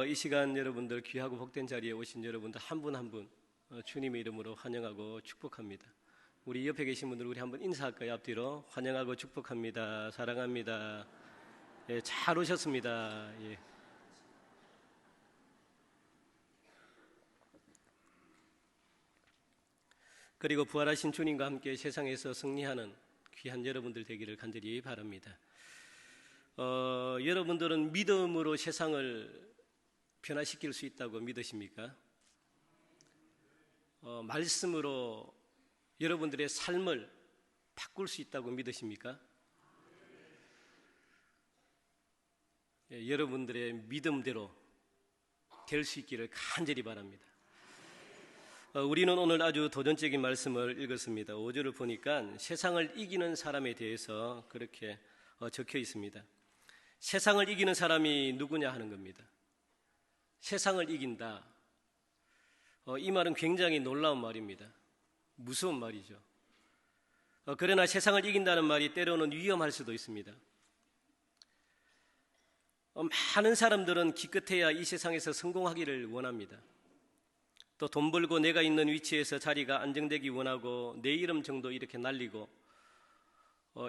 이 시간 여러분들 귀하고 복된 자리에 오신 여러분들 한 분 한 분 주님의 이름으로 환영하고 축복합니다. 우리 옆에 계신 분들 우리 한번 인사할까요? 앞뒤로 환영하고 축복합니다. 사랑합니다. 예, 잘 오셨습니다. 예. 그리고 부활하신 주님과 함께 세상에서 승리하는 귀한 여러분들 되기를 간절히 바랍니다. 여러분들은 믿음으로 세상을 변화시킬 수 있다고 믿으십니까? 말씀으로 여러분들의 삶을 바꿀 수 있다고 믿으십니까? 여러분들의 믿음대로 될 수 있기를 간절히 바랍니다. 우리는 오늘 아주 도전적인 말씀을 읽었습니다. 5절을 보니까 세상을 이기는 사람에 대해서 그렇게 적혀 있습니다. 세상을 이기는 사람이 누구냐 하는 겁니다. 세상을 이긴다. 이 말은 굉장히 놀라운 말입니다. 무서운 말이죠. 그러나 세상을 이긴다는 말이 때로는 위험할 수도 있습니다. 많은 사람들은 기껏해야 이 세상에서 성공하기를 원합니다. 또 돈 벌고 내가 있는 위치에서 자리가 안정되기 원하고 내 이름 정도 이렇게 날리고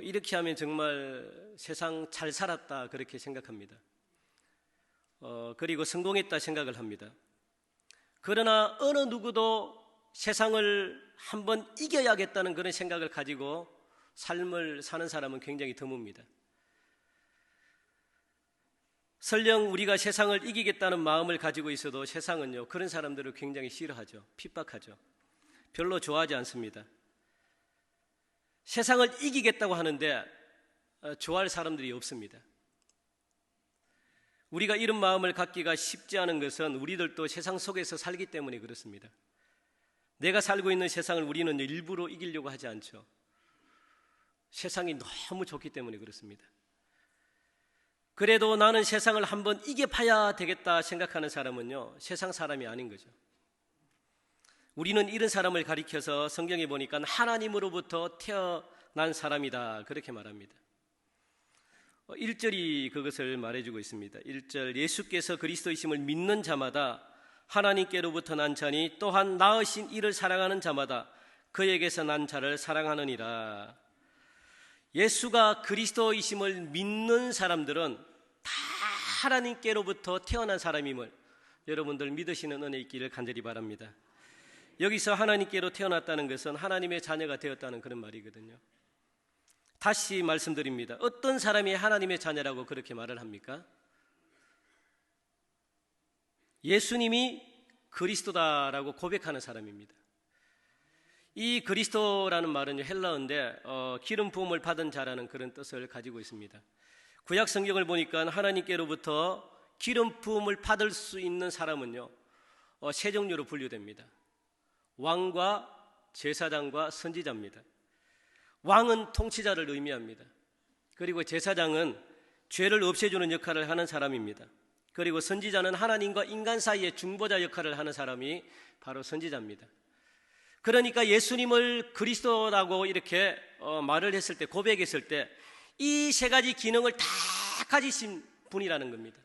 이렇게 하면 정말 세상 잘 살았다 그렇게 생각합니다. 그리고 성공했다 생각을 합니다. 그러나 어느 누구도 세상을 한번 이겨야겠다는 그런 생각을 가지고 삶을 사는 사람은 굉장히 드뭅니다. 설령 우리가 세상을 이기겠다는 마음을 가지고 있어도 세상은요 그런 사람들을 굉장히 싫어하죠. 핍박하죠. 별로 좋아하지 않습니다. 세상을 이기겠다고 하는데 좋아할 사람들이 없습니다. 우리가 이런 마음을 갖기가 쉽지 않은 것은 우리들도 세상 속에서 살기 때문에 그렇습니다. 내가 살고 있는 세상을 우리는 일부러 이기려고 하지 않죠. 세상이 너무 좋기 때문에 그렇습니다. 그래도 나는 세상을 한번 이겨봐야 되겠다 생각하는 사람은요 세상 사람이 아닌 거죠. 우리는 이런 사람을 가리켜서 성경에 보니까 하나님으로부터 태어난 사람이다 그렇게 말합니다. 1절이 그것을 말해주고 있습니다. 1절 예수께서 그리스도이심을 믿는 자마다 하나님께로부터 난 자니 또한 낳으신 이를 사랑하는 자마다 그에게서 난 자를 사랑하느니라. 예수가 그리스도이심을 믿는 사람들은 다 하나님께로부터 태어난 사람임을 여러분들 믿으시는 은혜 있기를 간절히 바랍니다. 여기서 하나님께로 태어났다는 것은 하나님의 자녀가 되었다는 그런 말이거든요. 다시 말씀드립니다. 어떤 사람이 하나님의 자녀라고 그렇게 말을 합니까? 예수님이 그리스도다라고 고백하는 사람입니다. 이 그리스도라는 말은 헬라어인데 기름 부음을 받은 자라는 그런 뜻을 가지고 있습니다. 구약 성경을 보니까 하나님께로부터 기름 부음을 받을 수 있는 사람은요 세 종류로 분류됩니다. 왕과 제사장과 선지자입니다. 왕은 통치자를 의미합니다. 그리고 제사장은 죄를 없애주는 역할을 하는 사람입니다. 그리고 선지자는 하나님과 인간 사이의 중보자 역할을 하는 사람이 바로 선지자입니다. 그러니까 예수님을 그리스도라고 이렇게 말을 했을 때, 고백했을 때 이 세 가지 기능을 다 가지신 분이라는 겁니다.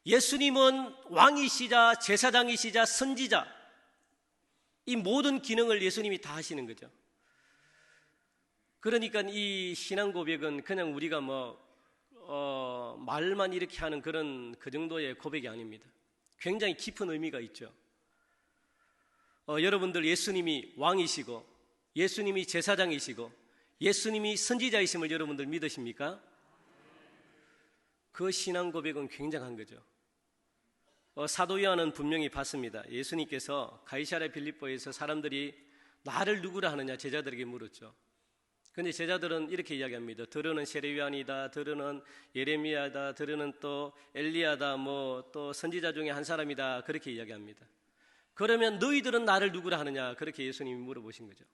예수님은 왕이시자 제사장이시자 선지자, 이 모든 기능을 예수님이 다 하시는 거죠. 그러니까 이 신앙 고백은 그냥 우리가 말만 이렇게 하는 그 정도의 고백이 아닙니다. 굉장히 깊은 의미가 있죠. 여러분들 예수님이 왕이시고 예수님이 제사장이시고 예수님이 선지자이심을 여러분들 믿으십니까? 그 신앙 고백은 굉장한 거죠. 사도 요한은 분명히 봤습니다. 예수님께서 가이사랴 빌립보에서 사람들이 나를 누구라 하느냐 제자들에게 물었죠. 그런데 제자들은 이렇게 이야기합니다. 들으는 세례요한이다, 들으는 예레미야다, 들으는 또 엘리야다, 또 선지자 중에 한 사람이다 그렇게 이야기합니다. 그러면 너희들은 나를 누구라 하느냐 그렇게 예수님이 물어보신 거죠.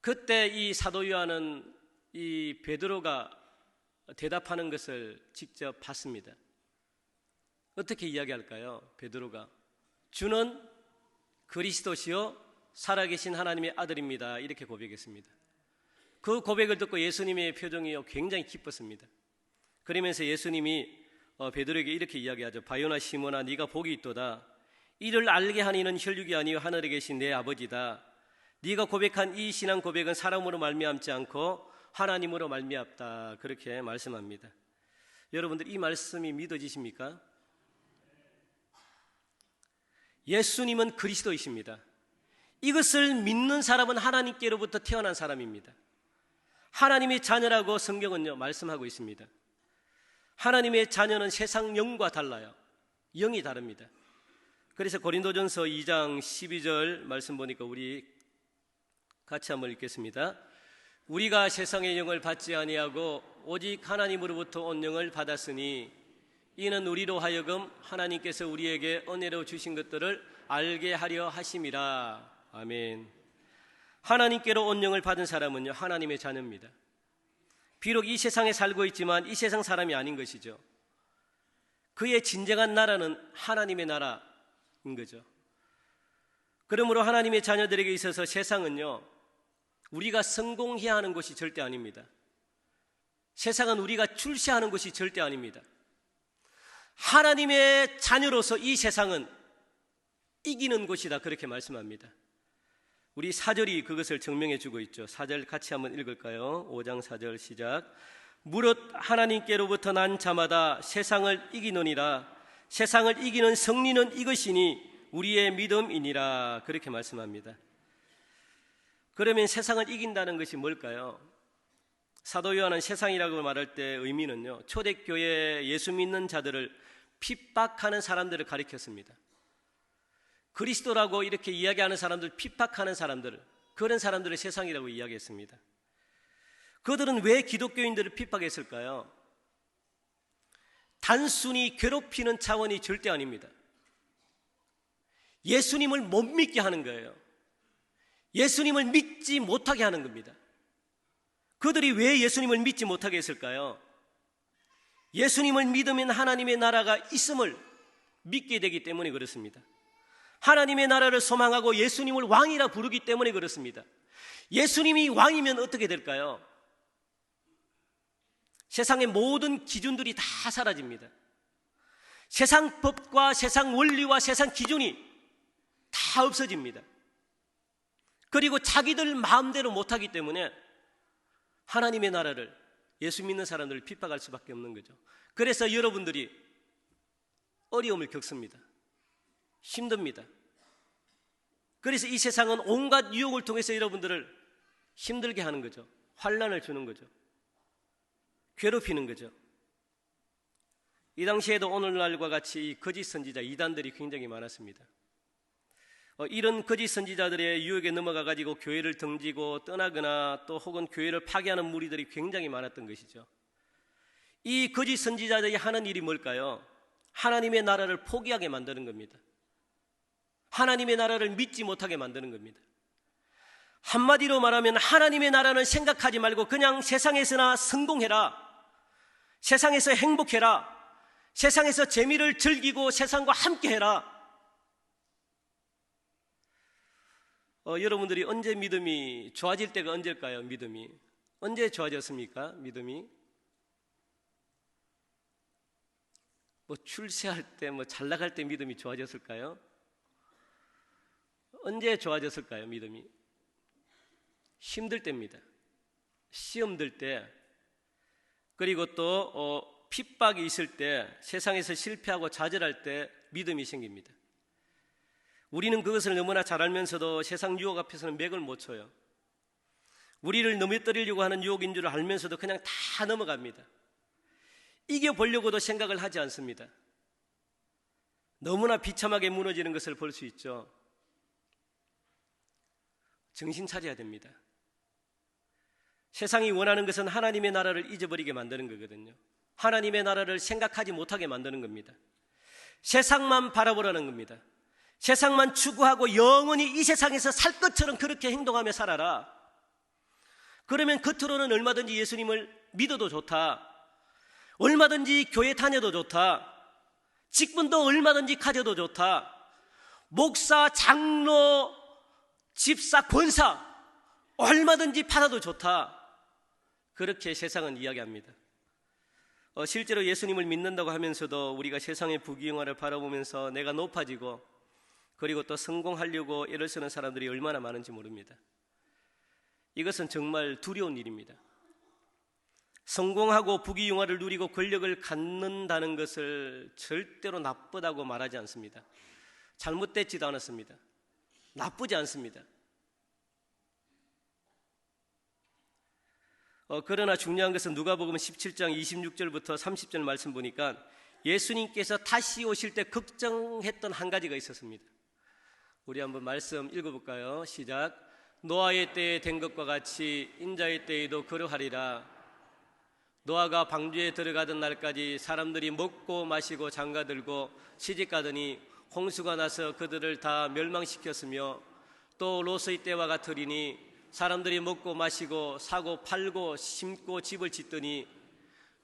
그때 이 사도 요한은 이 베드로가 대답하는 것을 직접 봤습니다. 어떻게 이야기할까요? 베드로가 주는 그리스도시요 살아계신 하나님의 아들입니다 이렇게 고백했습니다. 그 고백을 듣고 예수님의 표정이 굉장히 기뻤습니다. 그러면서 예수님이 베드로에게 이렇게 이야기하죠. 바요나 시몬아, 네가 복이 있도다. 이를 알게 하니는 혈육이 아니요 하늘에 계신 내 아버지다. 네가 고백한 이 신앙 고백은 사람으로 말미암지 않고 하나님으로 말미암다. 그렇게 말씀합니다. 여러분들, 이 말씀이 믿어지십니까? 예수님은 그리스도이십니다. 이것을 믿는 사람은 하나님께로부터 태어난 사람입니다. 하나님의 자녀라고 성경은요 말씀하고 있습니다. 하나님의 자녀는 세상 영과 달라요. 영이 다릅니다. 그래서 고린도전서 2장 12절 말씀 보니까 우리 같이 한번 읽겠습니다. 우리가 세상의 영을 받지 아니하고 오직 하나님으로부터 온 영을 받았으니 이는 우리로 하여금 하나님께서 우리에게 은혜로 주신 것들을 알게 하려 하심이라. 아멘. 하나님께로 온 영을 받은 사람은요 하나님의 자녀입니다. 비록 이 세상에 살고 있지만 이 세상 사람이 아닌 것이죠. 그의 진정한 나라는 하나님의 나라인 거죠. 그러므로 하나님의 자녀들에게 있어서 세상은요 우리가 성공해야 하는 것이 절대 아닙니다. 세상은 우리가 출세하는 것이 절대 아닙니다. 하나님의 자녀로서 이 세상은 이기는 곳이다, 그렇게 말씀합니다. 우리 4절이 그것을 증명해 주고 있죠. 4절 같이 한번 읽을까요? 5장 4절 시작. 무릇 하나님께로부터 난 자마다 세상을 이기느니라. 세상을 이기는 승리는 이것이니 우리의 믿음이니라. 그렇게 말씀합니다. 그러면 세상을 이긴다는 것이 뭘까요? 사도 요한은 세상이라고 말할 때 의미는요 초대교회 예수 믿는 자들을 핍박하는 사람들을 가리켰습니다. 그리스도라고 이렇게 이야기하는 사람들, 핍박하는 사람들, 그런 사람들을 세상이라고 이야기했습니다. 그들은 왜 기독교인들을 핍박했을까요? 단순히 괴롭히는 차원이 절대 아닙니다. 예수님을 못 믿게 하는 거예요. 예수님을 믿지 못하게 하는 겁니다. 그들이 왜 예수님을 믿지 못하게 했을까요? 예수님을 믿으면 하나님의 나라가 있음을 믿게 되기 때문에 그렇습니다. 하나님의 나라를 소망하고 예수님을 왕이라 부르기 때문에 그렇습니다. 예수님이 왕이면 어떻게 될까요? 세상의 모든 기준들이 다 사라집니다. 세상 법과 세상 원리와 세상 기준이 다 없어집니다. 그리고 자기들 마음대로 못하기 때문에 하나님의 나라를, 예수 믿는 사람들을 핍박할 수밖에 없는 거죠. 그래서 여러분들이 어려움을 겪습니다. 힘듭니다. 그래서 이 세상은 온갖 유혹을 통해서 여러분들을 힘들게 하는 거죠. 환난을 주는 거죠. 괴롭히는 거죠. 이 당시에도 오늘날과 같이 이 거짓 선지자, 이단들이 굉장히 많았습니다. 이런 거짓 선지자들의 유혹에 넘어가 가지고 교회를 등지고 떠나거나 또 혹은 교회를 파괴하는 무리들이 굉장히 많았던 것이죠. 이 거짓 선지자들이 하는 일이 뭘까요? 하나님의 나라를 포기하게 만드는 겁니다. 하나님의 나라를 믿지 못하게 만드는 겁니다. 한마디로 말하면 하나님의 나라는 생각하지 말고 그냥 세상에서나 성공해라, 세상에서 행복해라, 세상에서 재미를 즐기고 세상과 함께해라. 여러분들이 언제 믿음이 좋아질 때가 언제일까요? 믿음이 언제 좋아졌습니까? 믿음이 출세할 때, 잘 나갈 때 믿음이 좋아졌을까요? 언제 좋아졌을까요? 믿음이 힘들 때입니다. 시험 들 때, 그리고 또 핍박이 있을 때, 세상에서 실패하고 좌절할 때 믿음이 생깁니다. 우리는 그것을 너무나 잘 알면서도 세상 유혹 앞에서는 맥을 못 쳐요. 우리를 넘어뜨리려고 하는 유혹인 줄 알면서도 그냥 다 넘어갑니다. 이겨보려고도 생각을 하지 않습니다. 너무나 비참하게 무너지는 것을 볼 수 있죠. 정신 차려야 됩니다. 세상이 원하는 것은 하나님의 나라를 잊어버리게 만드는 거거든요. 하나님의 나라를 생각하지 못하게 만드는 겁니다. 세상만 바라보라는 겁니다. 세상만 추구하고 영원히 이 세상에서 살 것처럼 그렇게 행동하며 살아라. 그러면 겉으로는 얼마든지 예수님을 믿어도 좋다, 얼마든지 교회 다녀도 좋다, 직분도 얼마든지 가져도 좋다, 목사, 장로, 집사, 권사 얼마든지 받아도 좋다, 그렇게 세상은 이야기합니다. 실제로 예수님을 믿는다고 하면서도 우리가 세상의 부귀영화를 바라보면서 내가 높아지고 그리고 또 성공하려고 애를 쓰는 사람들이 얼마나 많은지 모릅니다. 이것은 정말 두려운 일입니다. 성공하고 부귀영화를 누리고 권력을 갖는다는 것을 절대로 나쁘다고 말하지 않습니다. 잘못되지도 않았습니다. 나쁘지 않습니다. 그러나 중요한 것은 누가복음 17장 26절부터 30절 말씀 보니까 예수님께서 다시 오실 때 걱정했던 한 가지가 있었습니다. 우리 한번 말씀 읽어볼까요? 시작. 노아의 때에 된 것과 같이 인자의 때에도 그러하리라. 노아가 방주에 들어가던 날까지 사람들이 먹고 마시고 장가들고 시집가더니 홍수가 나서 그들을 다 멸망시켰으며 또 롯의 때와 같으리니 사람들이 먹고 마시고 사고 팔고 심고 집을 짓더니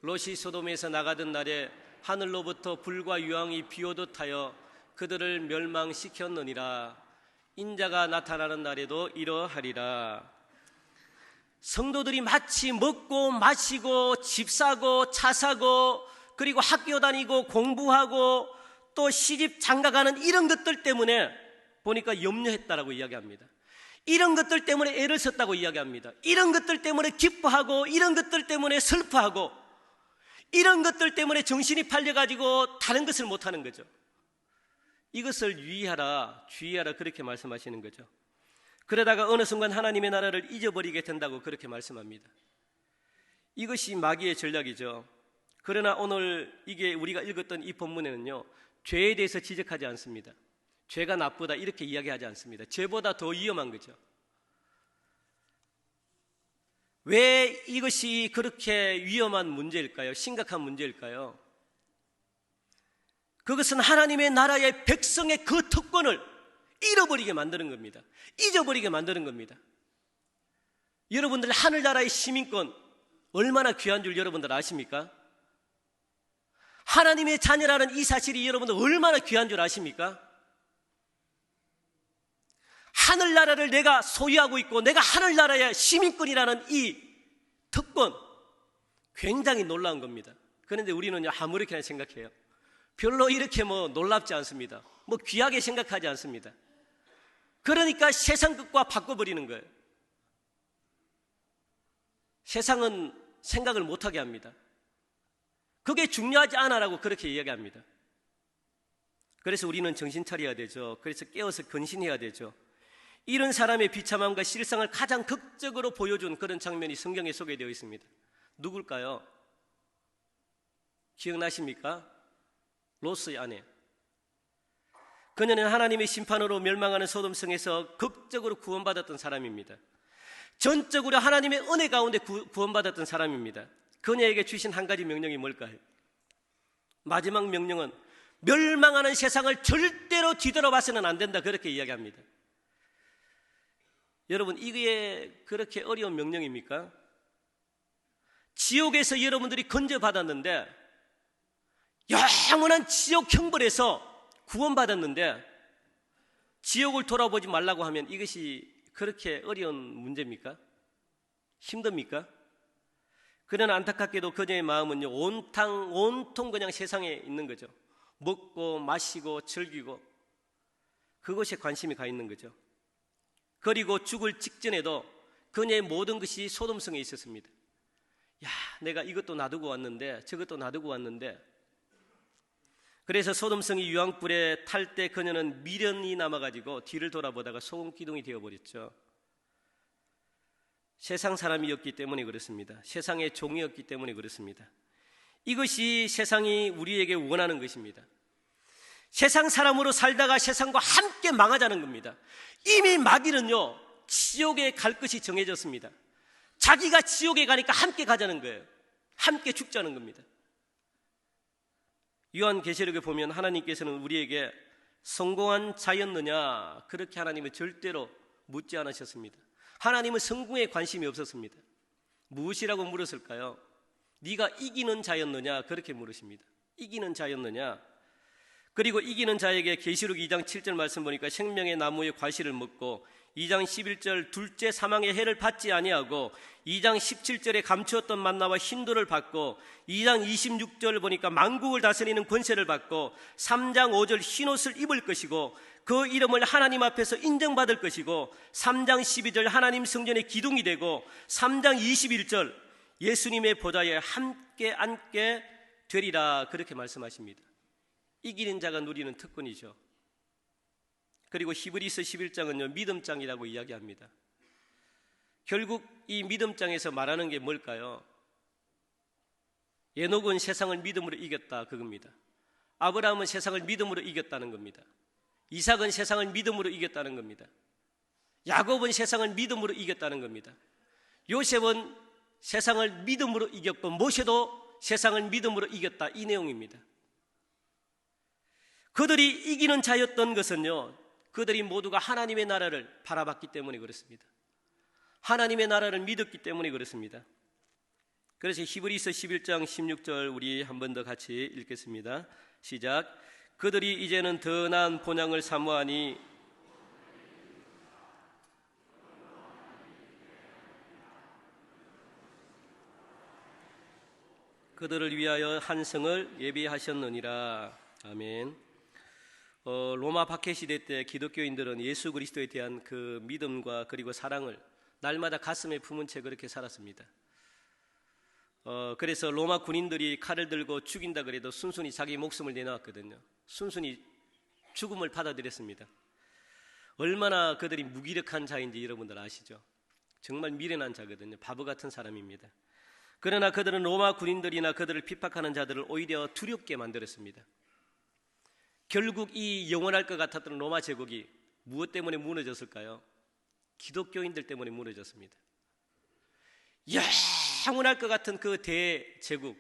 롯이 소돔에서 나가던 날에 하늘로부터 불과 유황이 비오듯 하여 그들을 멸망시켰느니라. 인자가 나타나는 날에도 이러하리라. 성도들이 마치 먹고 마시고 집 사고 차 사고 그리고 학교 다니고 공부하고 또 시집 장가가는 이런 것들 때문에 보니까 염려했다라고 이야기합니다. 이런 것들 때문에 애를 썼다고 이야기합니다. 이런 것들 때문에 기뻐하고 이런 것들 때문에 슬퍼하고 이런 것들 때문에 정신이 팔려가지고 다른 것을 못하는 거죠. 이것을 유의하라, 주의하라 그렇게 말씀하시는 거죠. 그러다가 어느 순간 하나님의 나라를 잊어버리게 된다고 그렇게 말씀합니다. 이것이 마귀의 전략이죠. 그러나 오늘 이게 우리가 읽었던 이 본문에는요, 죄에 대해서 지적하지 않습니다. 죄가 나쁘다 이렇게 이야기하지 않습니다. 죄보다 더 위험한 거죠. 왜 이것이 그렇게 위험한 문제일까요? 심각한 문제일까요? 그것은 하나님의 나라의 백성의 그 특권을 잃어버리게 만드는 겁니다. 잊어버리게 만드는 겁니다. 여러분들 하늘나라의 시민권 얼마나 귀한 줄 여러분들 아십니까? 하나님의 자녀라는 이 사실이 여러분들 얼마나 귀한 줄 아십니까? 하늘나라를 내가 소유하고 있고 내가 하늘나라의 시민권이라는 이 특권 굉장히 놀라운 겁니다. 그런데 우리는 아무렇게나 생각해요. 별로 이렇게 놀랍지 않습니다. 귀하게 생각하지 않습니다. 그러니까 세상 것과 바꿔버리는 거예요. 세상은 생각을 못하게 합니다. 그게 중요하지 않아라고 그렇게 이야기합니다. 그래서 우리는 정신 차려야 되죠. 그래서 깨어서 근신해야 되죠. 이런 사람의 비참함과 실상을 가장 극적으로 보여준 그런 장면이 성경에 소개되어 있습니다. 누굴까요? 기억나십니까? 롯의 아내. 그녀는 하나님의 심판으로 멸망하는 소돔성에서 극적으로 구원받았던 사람입니다. 전적으로 하나님의 은혜 가운데 구원받았던 사람입니다. 그녀에게 주신 한 가지 명령이 뭘까요? 마지막 명령은 멸망하는 세상을 절대로 뒤돌아봐서는 안 된다 그렇게 이야기합니다. 여러분 이게 그렇게 어려운 명령입니까? 지옥에서 여러분들이 건져받았는데 영원한 지옥 형벌에서 구원받았는데 지옥을 돌아보지 말라고 하면 이것이 그렇게 어려운 문제입니까? 힘듭니까? 그러나 안타깝게도 그녀의 마음은요 온통 그냥 세상에 있는 거죠. 먹고 마시고 즐기고 그것에 관심이 가 있는 거죠. 그리고 죽을 직전에도 그녀의 모든 것이 소돔성에 있었습니다. 야, 내가 이것도 놔두고 왔는데 저것도 놔두고 왔는데 그래서 소돔성이 유황불에 탈 때 그녀는 미련이 남아가지고 뒤를 돌아보다가 소금 기둥이 되어버렸죠. 세상 사람이었기 때문에 그렇습니다. 세상의 종이었기 때문에 그렇습니다. 이것이 세상이 우리에게 원하는 것입니다. 세상 사람으로 살다가 세상과 함께 망하자는 겁니다. 이미 마귀는요 지옥에 갈 것이 정해졌습니다. 자기가 지옥에 가니까 함께 가자는 거예요. 함께 죽자는 겁니다. 요한계시록에 보면 하나님께서는 우리에게 성공한 자였느냐 그렇게 하나님은 절대로 묻지 않으셨습니다. 하나님은 성공에 관심이 없었습니다. 무엇이라고 물었을까요? 네가 이기는 자였느냐 그렇게 물으십니다. 이기는 자였느냐. 그리고 이기는 자에게 계시록 2장 7절 말씀 보니까 생명의 나무의 과실을 먹고 2장 11절 둘째 사망의 해를 받지 아니하고 2장 17절에 감추었던 만나와 흰돌을 받고 2장 26절 보니까 만국을 다스리는 권세를 받고 3장 5절 흰옷을 입을 것이고 그 이름을 하나님 앞에서 인정받을 것이고 3장 12절 하나님 성전의 기둥이 되고 3장 21절 예수님의 보좌에 함께 앉게 되리라 그렇게 말씀하십니다. 이기는 자가 누리는 특권이죠. 그리고 히브리서 11장은요 믿음장이라고 이야기합니다. 결국 이 믿음장에서 말하는 게 뭘까요? 에녹은 세상을 믿음으로 이겼다 그겁니다. 아브라함은 세상을 믿음으로 이겼다는 겁니다. 이삭은 세상을 믿음으로 이겼다는 겁니다. 야곱은 세상을 믿음으로 이겼다는 겁니다. 요셉은 세상을 믿음으로 이겼고 모세도 세상을 믿음으로 이겼다 이 내용입니다. 그들이 이기는 자였던 것은요 그들이 모두가 하나님의 나라를 바라봤기 때문에 그렇습니다. 하나님의 나라를 믿었기 때문에 그렇습니다. 그래서 히브리서 11장 16절 우리 한 번 더 같이 읽겠습니다. 시작. 그들이 이제는 더 나은 본향을 사모하니 그들을 위하여 한 성을 예비하셨느니라. 아멘. 로마 박해 시대 때 기독교인들은 예수 그리스도에 대한 그 믿음과 그리고 사랑을 날마다 가슴에 품은 채 그렇게 살았습니다. 그래서 로마 군인들이 칼을 들고 죽인다 그래도 순순히 자기 목숨을 내놓았거든요. 순순히 죽음을 받아들였습니다. 얼마나 그들이 무기력한 자인지 여러분들 아시죠? 정말 미련한 자거든요. 바보 같은 사람입니다. 그러나 그들은 로마 군인들이나 그들을 핍박하는 자들을 오히려 두렵게 만들었습니다. 결국 이 영원할 것 같았던 로마 제국이 무엇 때문에 무너졌을까요? 기독교인들 때문에 무너졌습니다. 영원할 것 같은 그 대제국,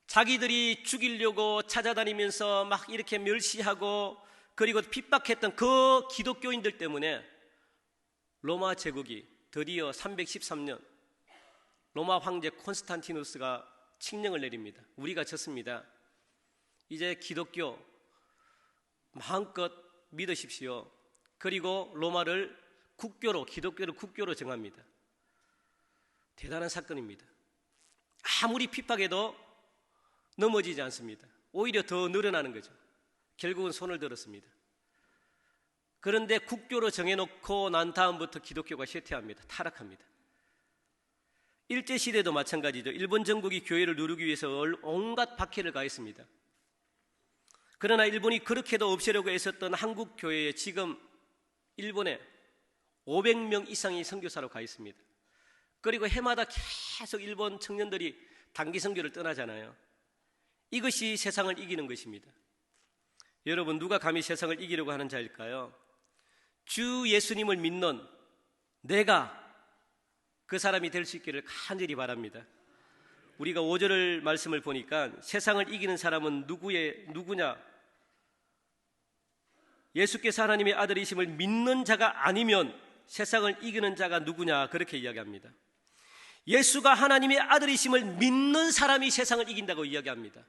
자기들이 죽이려고 찾아다니면서 막 이렇게 멸시하고 그리고 핍박했던 그 기독교인들 때문에 로마 제국이 드디어 313년 로마 황제 콘스탄티누스가 칙령을 내립니다. 우리가 졌습니다. 이제 기독교 마음껏 믿으십시오. 그리고 로마를 국교로, 기독교를 국교로 정합니다. 대단한 사건입니다. 아무리 핍박해도 넘어지지 않습니다. 오히려 더 늘어나는 거죠. 결국은 손을 들었습니다. 그런데 국교로 정해놓고 난 다음부터 기독교가 쇠퇴합니다. 타락합니다. 일제시대도 마찬가지죠. 일본 정국이 교회를 누르기 위해서 온갖 박해를 가했습니다. 그러나 일본이 그렇게도 없애려고 애썼던 한국 교회에 지금 일본에 500명 이상이 선교사로 가 있습니다. 그리고 해마다 계속 일본 청년들이 단기 선교를 떠나잖아요. 이것이 세상을 이기는 것입니다. 여러분, 누가 감히 세상을 이기려고 하는 자일까요? 주 예수님을 믿는 내가 그 사람이 될 수 있기를 간절히 바랍니다. 우리가 5절 말씀을 보니까 세상을 이기는 사람은 누구냐? 예수께서 하나님의 아들이심을 믿는 자가 아니면 세상을 이기는 자가 누구냐? 그렇게 이야기합니다. 예수가 하나님의 아들이심을 믿는 사람이 세상을 이긴다고 이야기합니다.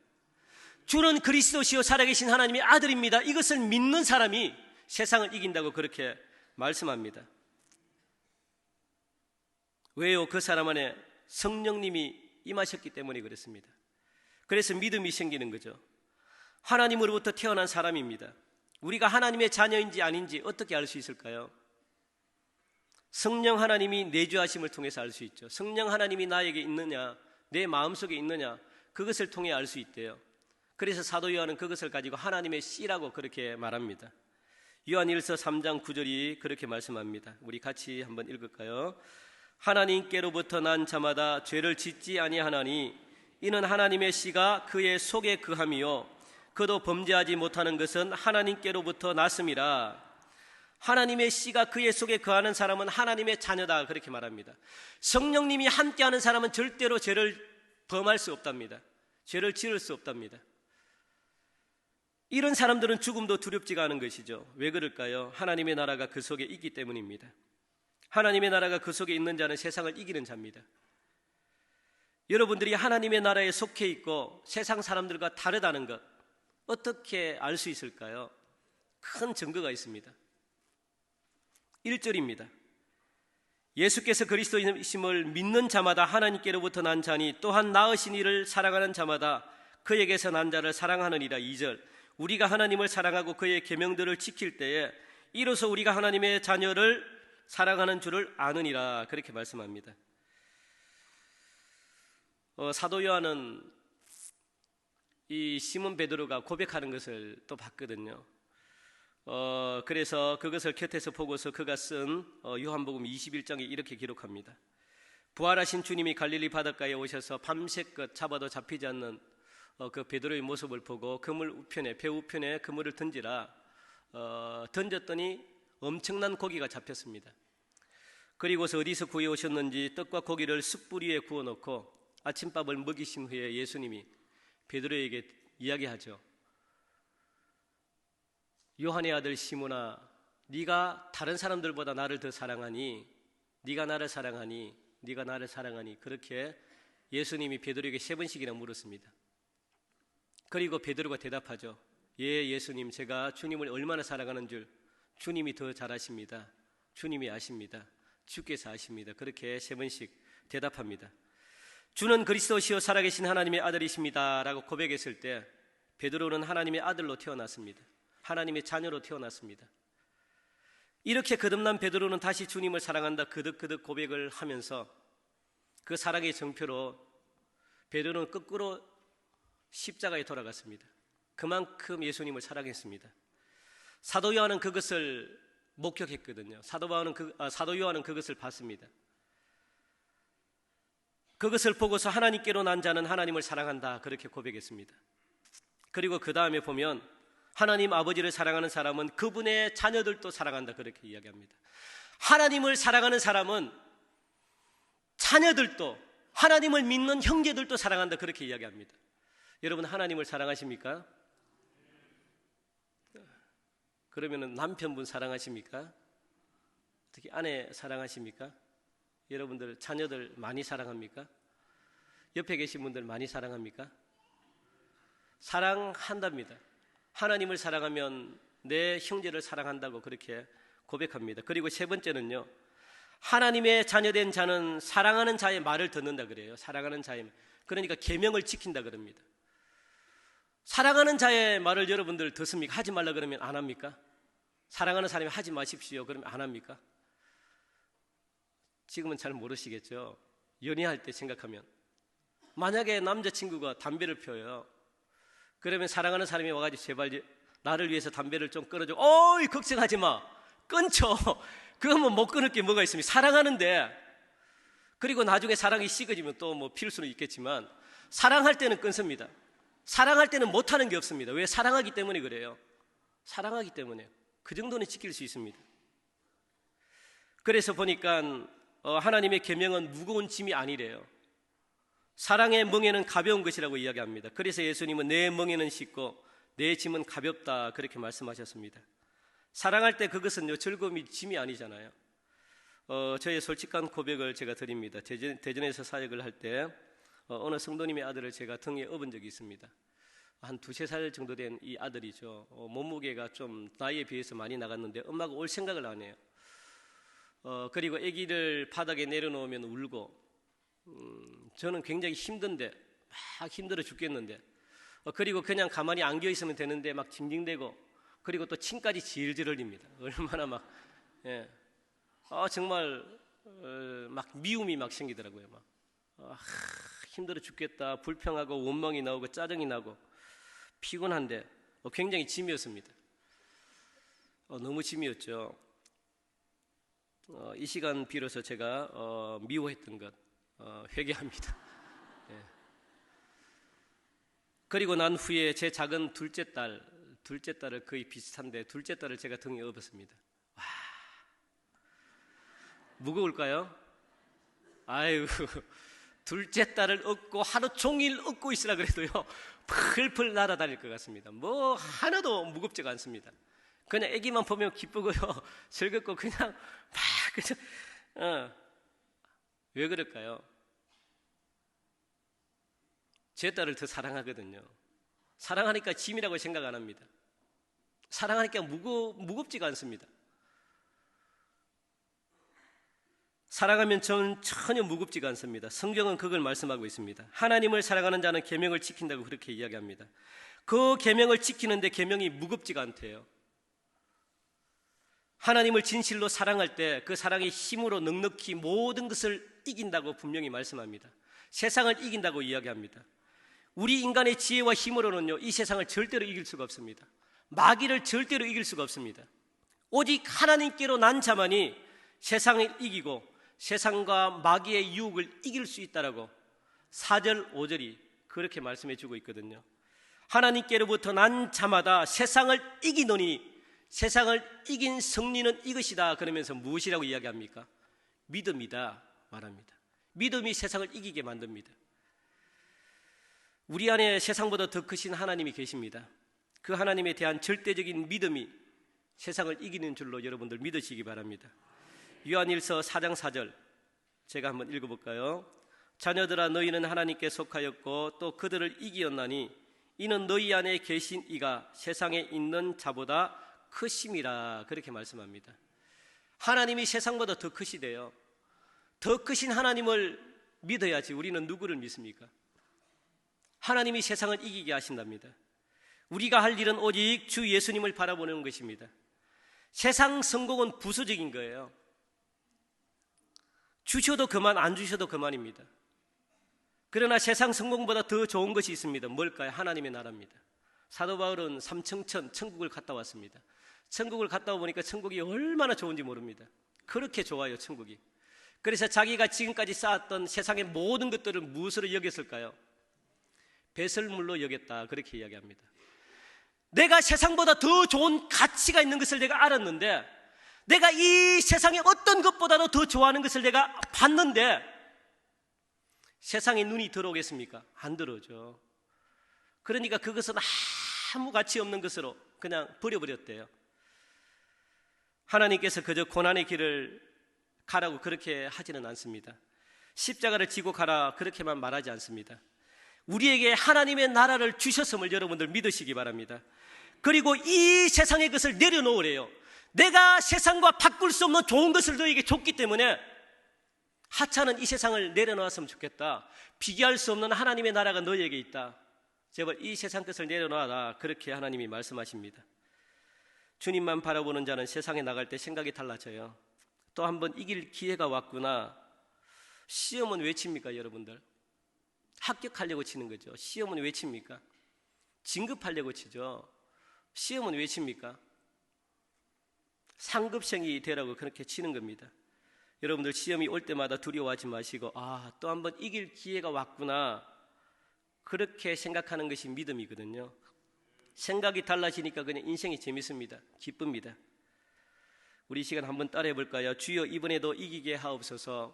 주는 그리스도시요 살아계신 하나님의 아들입니다. 이것을 믿는 사람이 세상을 이긴다고 그렇게 말씀합니다. 왜요? 그 사람 안에 성령님이 임하셨기 때문에 그렇습니다. 그래서 믿음이 생기는 거죠. 하나님으로부터 태어난 사람입니다. 우리가 하나님의 자녀인지 아닌지 어떻게 알 수 있을까요? 성령 하나님이 내주하심을 통해서 알 수 있죠. 성령 하나님이 나에게 있느냐, 내 마음속에 있느냐, 그것을 통해 알 수 있대요. 그래서 사도 요한은 그것을 가지고 하나님의 씨라고 그렇게 말합니다. 요한일서 3장 9절이 그렇게 말씀합니다. 우리 같이 한번 읽을까요? 하나님께로부터 난 자마다 죄를 짓지 아니하나니 이는 하나님의 씨가 그의 속에 거함이요 그도 범죄하지 못하는 것은 하나님께로부터 났음이라. 하나님의 씨가 그의 속에 거하는 사람은 하나님의 자녀다 그렇게 말합니다. 성령님이 함께하는 사람은 절대로 죄를 범할 수 없답니다. 죄를 지을 수 없답니다. 이런 사람들은 죽음도 두렵지가 않은 것이죠. 왜 그럴까요? 하나님의 나라가 그 속에 있기 때문입니다. 하나님의 나라가 그 속에 있는 자는 세상을 이기는 자입니다. 여러분들이 하나님의 나라에 속해 있고 세상 사람들과 다르다는 것, 어떻게 알 수 있을까요? 큰 증거가 있습니다. 1절입니다. 예수께서 그리스도이심을 믿는 자마다 하나님께로부터 난 자니 또한 낳으신 이를 사랑하는 자마다 그에게서 난 자를 사랑하느니라. 2절. 우리가 하나님을 사랑하고 그의 계명들을 지킬 때에 이로써 우리가 하나님의 자녀를 사랑하는 줄을 아느니라. 그렇게 말씀합니다. 사도 요한은 이 시몬 베드로가 고백하는 것을 또 봤거든요. 그래서 그것을 곁에서 보고서 그가 쓴 요한복음 21장에 이렇게 기록합니다. 부활하신 주님이 갈릴리 바닷가에 오셔서 밤새껏 잡아도 잡히지 않는 그 베드로의 모습을 보고 그물 우편에, 배 우편에 그물을 던지라 던졌더니 엄청난 고기가 잡혔습니다. 그리고서 어디서 구해 오셨는지 떡과 고기를 숯불 위에 구워놓고 아침밥을 먹이신 후에 예수님이 베드로에게 이야기하죠. 요한의 아들 시몬아, 네가 다른 사람들보다 나를 더 사랑하니, 네가 나를 사랑하니, 네가 나를 사랑하니. 그렇게 예수님이 베드로에게 3번씩이나 물었습니다. 그리고 베드로가 대답하죠. 예, 예수님, 제가 주님을 얼마나 사랑하는 줄 주님이 더 잘 아십니다. 주님이 아십니다. 주께서 아십니다. 그렇게 3번씩 대답합니다. 주는 그리스도시요 살아계신 하나님의 아들이십니다 라고 고백했을 때 베드로는 하나님의 아들로 태어났습니다. 하나님의 자녀로 태어났습니다. 이렇게 거듭난 베드로는 다시 주님을 사랑한다 그득그득 고백을 하면서 그 사랑의 정표로 베드로는 거꾸로 십자가에 돌아갔습니다. 그만큼 예수님을 사랑했습니다. 사도 요한은 그것을 목격했거든요. 사도 요한은 그것을 봤습니다. 그것을 보고서 하나님께로 난 자는 하나님을 사랑한다 그렇게 고백했습니다. 그리고 그 다음에 보면 하나님 아버지를 사랑하는 사람은 그분의 자녀들도 사랑한다 그렇게 이야기합니다. 하나님을 사랑하는 사람은 자녀들도, 하나님을 믿는 형제들도 사랑한다 그렇게 이야기합니다. 여러분 하나님을 사랑하십니까? 그러면 남편분 사랑하십니까? 특히 아내 사랑하십니까? 여러분들 자녀들 많이 사랑합니까? 옆에 계신 분들 많이 사랑합니까? 사랑한답니다. 하나님을 사랑하면 내 형제를 사랑한다고 그렇게 고백합니다. 그리고 3번째는요, 하나님의 자녀된 자는 사랑하는 자의 말을 듣는다 그래요. 사랑하는 자의 말. 그러니까 계명을 지킨다 그럽니다. 사랑하는 자의 말을 여러분들 듣습니까? 하지 말라 그러면 안 합니까? 사랑하는 사람이 하지 마십시오 그러면 안 합니까? 지금은 잘 모르시겠죠. 연애할 때 생각하면 만약에 남자친구가 담배를 피워요. 그러면 사랑하는 사람이 와가지고 제발 나를 위해서 담배를 좀 끊어줘. 어이 걱정하지 마, 끊죠. 그러면 못 끊을 게 뭐가 있습니까? 사랑하는데. 그리고 나중에 사랑이 식어지면 또 뭐 피울 수는 있겠지만 사랑할 때는 끊습니다. 사랑할 때는 못하는 게 없습니다. 왜? 사랑하기 때문에 그래요. 사랑하기 때문에 그 정도는 지킬 수 있습니다. 그래서 보니까 하나님의 계명은 무거운 짐이 아니래요. 사랑의 멍에는 가벼운 것이라고 이야기합니다. 그래서 예수님은 내 멍에는 쉽고 내 짐은 가볍다 그렇게 말씀하셨습니다. 사랑할 때 그것은요 즐거움이 짐이 아니잖아요. 저의 솔직한 고백을 제가 드립니다. 대전에서 사역을 할 때 어느 성도님의 아들을 제가 등에 업은 적이 있습니다. 한 2-3살 정도 된 이 아들이죠. 몸무게가 좀 나이에 비해서 많이 나갔는데 엄마가 올 생각을 안 해요. 그리고 아기를 바닥에 내려놓으면 울고, 저는 굉장히 힘든데 막 힘들어 죽겠는데, 그리고 그냥 가만히 안겨 있으면 되는데 막 징징대고, 그리고 또 침까지 질질 흘립니다. 얼마나 막 정말 막 미움이 막 생기더라고요. 막 힘들어 죽겠다, 불평하고 원망이 나오고 짜증이 나고 피곤한데 굉장히 짐이었습니다. 너무 짐이었죠. 이 시간 비로소 제가 미워했던 것 회개합니다. 그리고 난 후에 제 작은 둘째 딸을 거의 비슷한데 둘째 딸을 제가 등에 업었습니다. 와, 무거울까요? 아유, 둘째 딸을 업고 하루 종일 업고 있으라 그래도요 풀풀 날아다닐 것 같습니다. 뭐 하나도 무겁지가 않습니다. 그냥 아기만 보면 기쁘고요 즐겁고 그냥 왜 그럴까요? 제 딸을 더 사랑하거든요. 사랑하니까 짐이라고 생각 안 합니다. 사랑하니까 무겁지가 않습니다. 사랑하면 전혀 무겁지가 않습니다. 성경은 그걸 말씀하고 있습니다. 하나님을 사랑하는 자는 계명을 지킨다고 그렇게 이야기합니다. 그 계명을 지키는데 계명이 무겁지가 않대요. 하나님을 진실로 사랑할 때 그 사랑의 힘으로 넉넉히 모든 것을 이긴다고 분명히 말씀합니다. 세상을 이긴다고 이야기합니다. 우리 인간의 지혜와 힘으로는요, 이 세상을 절대로 이길 수가 없습니다. 마귀를 절대로 이길 수가 없습니다. 오직 하나님께로 난 자만이 세상을 이기고 세상과 마귀의 유혹을 이길 수 있다라고 4절 5절이 그렇게 말씀해 주고 있거든요. 하나님께로부터 난 자마다 세상을 이기노니 세상을 이긴 승리는 이것이다 그러면서 무엇이라고 이야기합니까? 믿음이다 말합니다. 믿음이 세상을 이기게 만듭니다. 우리 안에 세상보다 더 크신 하나님이 계십니다. 그 하나님에 대한 절대적인 믿음이 세상을 이기는 줄로 여러분들 믿으시기 바랍니다. 요한일서 4장 4절 제가 한번 읽어볼까요? 자녀들아 너희는 하나님께 속하였고 또 그들을 이기었나니 이는 너희 안에 계신 이가 세상에 있는 자보다 크심이라 그렇게 말씀합니다. 하나님이 세상보다 더 크시대요. 더 크신 하나님을 믿어야지 우리는 누구를 믿습니까? 하나님이 세상을 이기게 하신답니다. 우리가 할 일은 오직 주 예수님을 바라보는 것입니다. 세상 성공은 부수적인 거예요. 주셔도 그만 안 주셔도 그만입니다. 그러나 세상 성공보다 더 좋은 것이 있습니다. 뭘까요? 하나님의 나라입니다. 사도 바울은 삼청천 천국을 갔다 왔습니다. 천국을 갔다 와보니까 천국이 얼마나 좋은지 모릅니다. 그렇게 좋아요, 천국이. 그래서 자기가 지금까지 쌓았던 세상의 모든 것들을 무엇으로 여겼을까요? 배설물로 여겼다 그렇게 이야기합니다. 내가 세상보다 더 좋은 가치가 있는 것을 내가 알았는데, 내가 이 세상의 어떤 것보다도 더 좋아하는 것을 내가 봤는데 세상에 눈이 들어오겠습니까? 안 들어오죠. 그러니까 그것은 아무 가치 없는 것으로 그냥 버려버렸대요. 하나님께서 그저 고난의 길을 가라고 그렇게 하지는 않습니다. 십자가를 지고 가라 그렇게만 말하지 않습니다. 우리에게 하나님의 나라를 주셨음을 여러분들 믿으시기 바랍니다. 그리고 이 세상의 것을 내려놓으래요. 내가 세상과 바꿀 수 없는 좋은 것을 너에게 줬기 때문에 하찮은 이 세상을 내려놓았으면 좋겠다. 비교할 수 없는 하나님의 나라가 너에게 있다. 제발 이 세상 것을 내려놔라 그렇게 하나님이 말씀하십니다. 주님만 바라보는 자는 세상에 나갈 때 생각이 달라져요. 또 한번 이길 기회가 왔구나. 시험은 왜 칩니까 여러분들? 합격하려고 치는 거죠. 시험은 왜 칩니까? 진급하려고 치죠. 시험은 왜 칩니까? 상급생이 되라고 그렇게 치는 겁니다. 여러분들 시험이 올 때마다 두려워하지 마시고 또 한번 이길 기회가 왔구나 그렇게 생각하는 것이 믿음이거든요. 생각이 달라지니까 그냥 인생이 재밌습니다. 기쁩니다. 우리 이 시간 한번 따라해 볼까요? 주여 이번에도 이기게 하옵소서.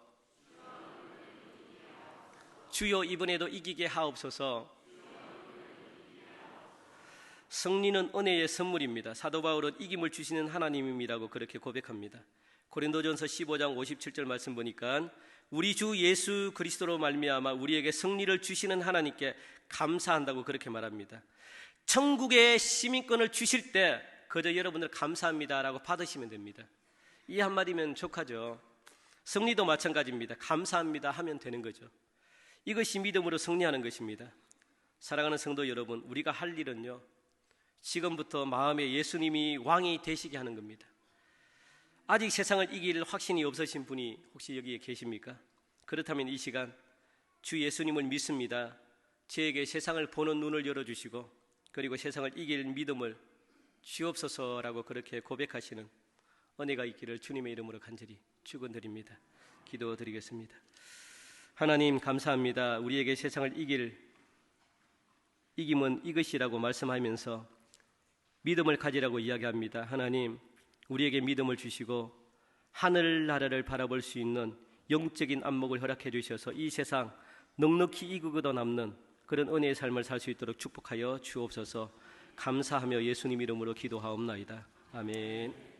주여 이번에도 이기게 하옵소서. 승리는 은혜의 선물입니다. 사도 바울은 이김을 주시는 하나님입니다고 그렇게 고백합니다. 고린도전서 15장 57절 말씀 보니까 우리 주 예수 그리스도로 말미암아 우리에게 승리를 주시는 하나님께 감사한다고 그렇게 말합니다. 천국의 시민권을 주실 때 그저 여러분들 감사합니다라고 받으시면 됩니다. 이 한마디면 족하죠. 승리도 마찬가지입니다. 감사합니다 하면 되는 거죠. 이것이 믿음으로 승리하는 것입니다. 사랑하는 성도 여러분, 우리가 할 일은요, 지금부터 마음에 예수님이 왕이 되시게 하는 겁니다. 아직 세상을 이길 확신이 없으신 분이 혹시 여기에 계십니까? 그렇다면 이 시간 주 예수님을 믿습니다. 저에게 세상을 보는 눈을 열어주시고 그리고 세상을 이길 믿음을 주옵소서라고 그렇게 고백하시는 은혜가 있기를 주님의 이름으로 간절히 축원드립니다. 기도드리겠습니다. 하나님 감사합니다. 우리에게 세상을 이길 이김은 이것이라고 말씀하면서 믿음을 가지라고 이야기합니다. 하나님 우리에게 믿음을 주시고 하늘나라를 바라볼 수 있는 영적인 안목을 허락해 주셔서 이 세상 넉넉히 이기고도 남는 그런 은혜의 삶을 살 수 있도록 축복하여 주옵소서. 감사하며 예수님 이름으로 기도하옵나이다. 아멘.